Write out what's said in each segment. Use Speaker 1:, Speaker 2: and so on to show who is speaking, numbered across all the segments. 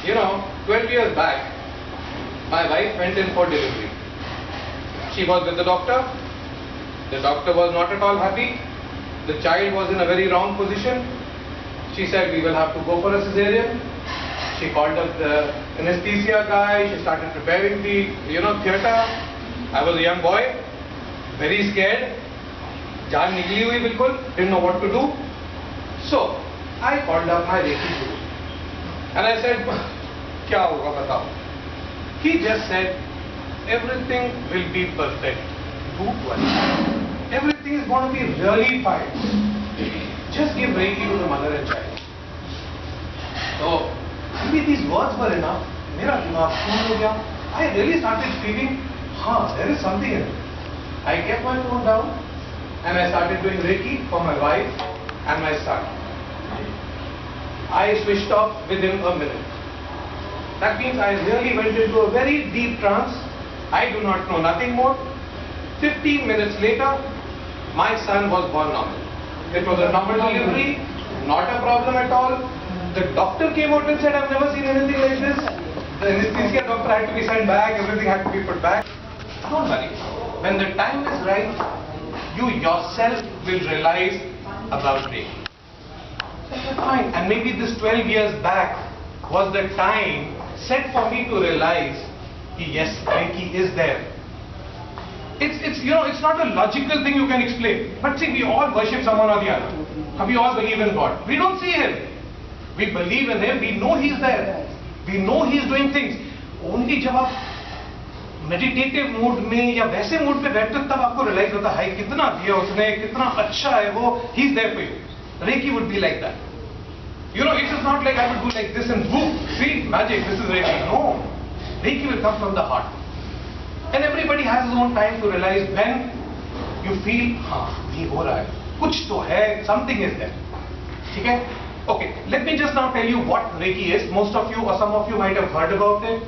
Speaker 1: 12 years back, my wife went in for delivery. She was with the doctor. The doctor was not at all happy. The child was in a very wrong position. She said, we will have to go for a cesarean. She called up the anesthesia guy. She started preparing the, theatre. I was a young boy, very scared. Jaan nikli hui bilkul, didn't know what to do. So, I called up my Reiki guru. And I said, kya hoga batao? He just said, everything will be perfect. Don't worry. Everything is going to be really fine. Just give Reiki to the mother and child. So, maybe these words were enough. Mera dimag cool ho gaya. I really started feeling, there is something in it. I kept my phone down and I started doing Reiki for my wife and my son. I switched off within a minute. That means I really went into a very deep trance. I do not know nothing more. 15 minutes later, my son was born normal. It was a normal delivery, not a problem at all. The doctor came out and said, I've never seen anything like this. The anesthesia doctor had to be sent back, everything had to be put back. Don't worry. When the time is right, you yourself will realize about Reiki. Fine. And maybe this 12 years back was the time set for me to realize, yes, Reiki is there. It's not a logical thing you can explain. But see, we all worship someone or the other. We all believe in God. We don't see Him. We believe in Him. We know He's there. We know He's doing things. Only जब आप meditative mood में या वैसे mood पे बैठते हो तब आपको realize होता है कितना दिया उसने, कितना अच्छा है वो. He's there for you. Reiki would be like that. It is not like I would do like this and whoop, see, magic, this is Reiki. No. Reiki will come from the heart. And everybody has his own time to realize when you feel, ये हो रहा है, कुछ तो है, something is there. ठीक है? Okay, let me just now tell you what Reiki is. Most of you or some of you might have heard about it.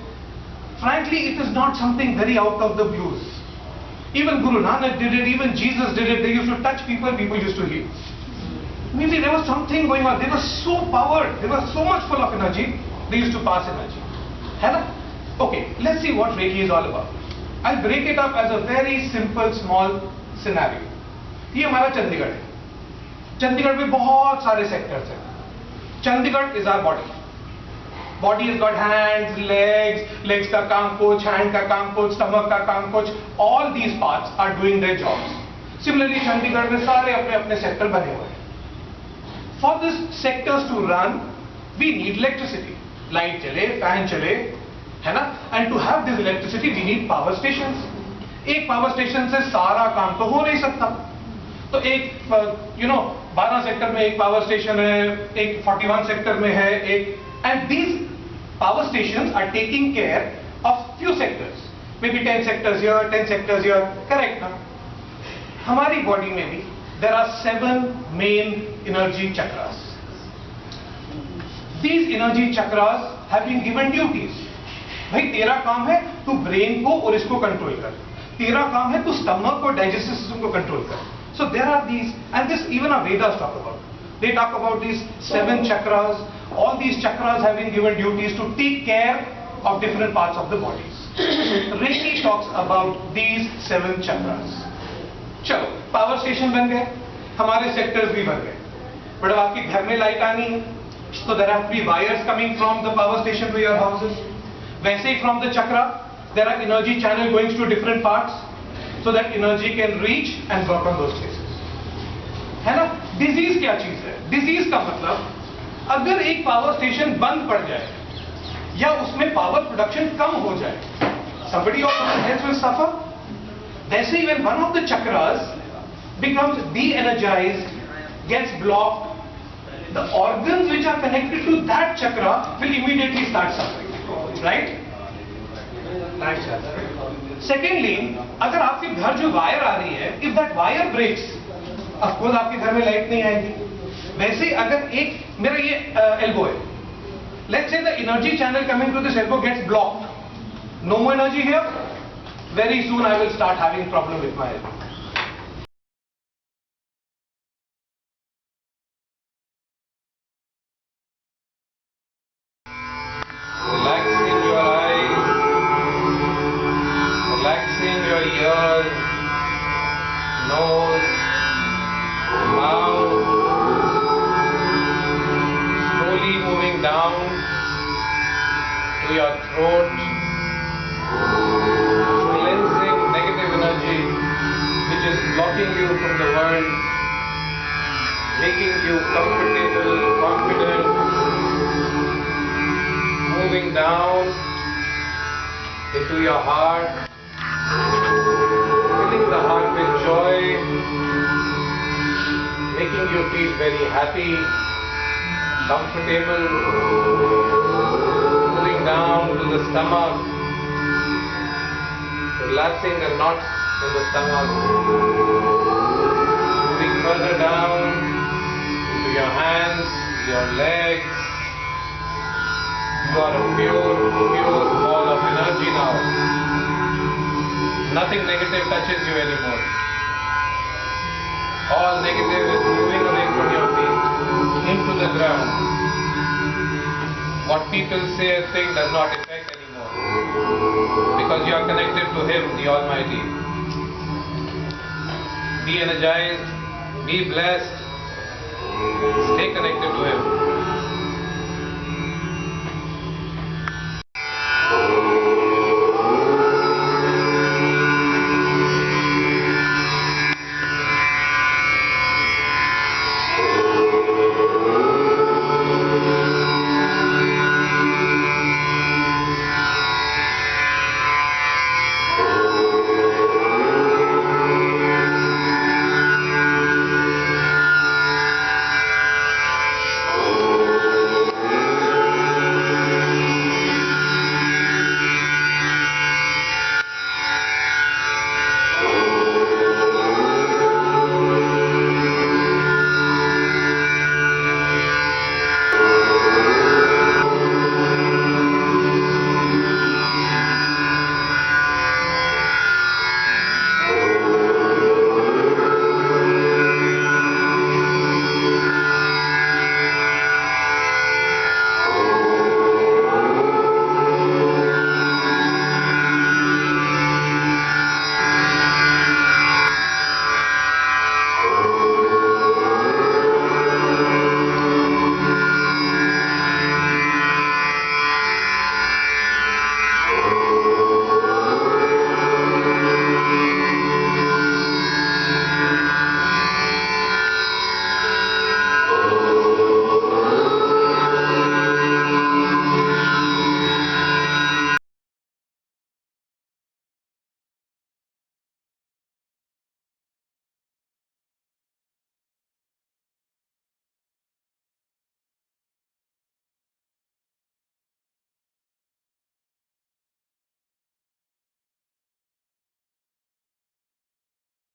Speaker 1: Frankly, it is not something very out of the blues. Even Guru Nanak did it, even Jesus did it. They used to touch people, people used to heal. Maybe there was something going on. They were so powered. They were so much full of energy. They used to pass energy. Okay, let's see what Reiki is all about. I'll break it up as a very simple, small scenario. ये हमारा चंडीगढ़ है. चंडीगढ़ में बहुत सारे sectors हैं. Chandigarh is our body. Body has got hands, legs का काम कुछ, hand का काम कुछ, stomach का काम कुछ. All these parts are doing their jobs. Similarly, Chandigarh में सारे अपने अपने sector बने हुए हैं. For these sectors to run, we need electricity. Light चले, fan चले, है ना? And to have this electricity, we need power stations. एक power station से सारा काम तो हो नहीं सकता. तो एक 12 सेक्टर में एक पावर स्टेशन है, एक 41 सेक्टर में है, एक, and these power stations are taking care of few sectors. Maybe 10 sectors here, 10 sectors here. Correct ना? हमारी बॉडी में भी there are 7 main energy chakras. These energy chakras have been given duties. भाई तेरा काम है तू ब्रेन को और इसको कंट्रोल कर. तेरा काम है तू स्टमक और डाइजेस्टिव सिस्टम को कंट्रोल कर. So there are these, and this even our Vedas talk about. They talk about these 7 chakras. All these chakras have been given duties to take care of different parts of the bodies. Reiki talks about these 7 chakras. चलो, power station बन गए, हमारे sectors भी बन गए. But अब आपके घर में लाइट आनी है, so there have to be wires coming from the power station to your houses. वैसे ही from the chakra, there are energy channel going to different parts. So that energy can reach and work on those places. है ना? Disease क्या चीज है? Disease का मतलब अगर एक पावर स्टेशन बंद पड़ जाए या उसमें पावर प्रोडक्शन कम हो जाए, somebody or someone else will suffer. वैसे ही when one of the chakras becomes de-energized, gets blocked, the organs which are connected to that chakra will immediately start suffering. Right? Secondly, अगर आपके घर जो wire आ रही है, if that wire breaks, of course आपके घर में लाइट नहीं आएगी. वैसे ही अगर एक मेरा ये elbow है, let's say the energy channel coming to this elbow gets blocked, no more energy here, very soon I will start having problem with my elbow. your throat, cleansing negative energy which is blocking you from the world, making you comfortable, confident, moving down into your heart, filling the heart with joy, making you feel very happy, comfortable, moving down to the stomach, relaxing the knots in the stomach, moving further down into your hands, your legs. You are a pure ball of energy now. Nothing negative touches you anymore. All negative is moving away from your feet into the ground. What people say and think does not affect anymore, because you are connected to Him, the Almighty. Be energized, be blessed, stay connected to Him.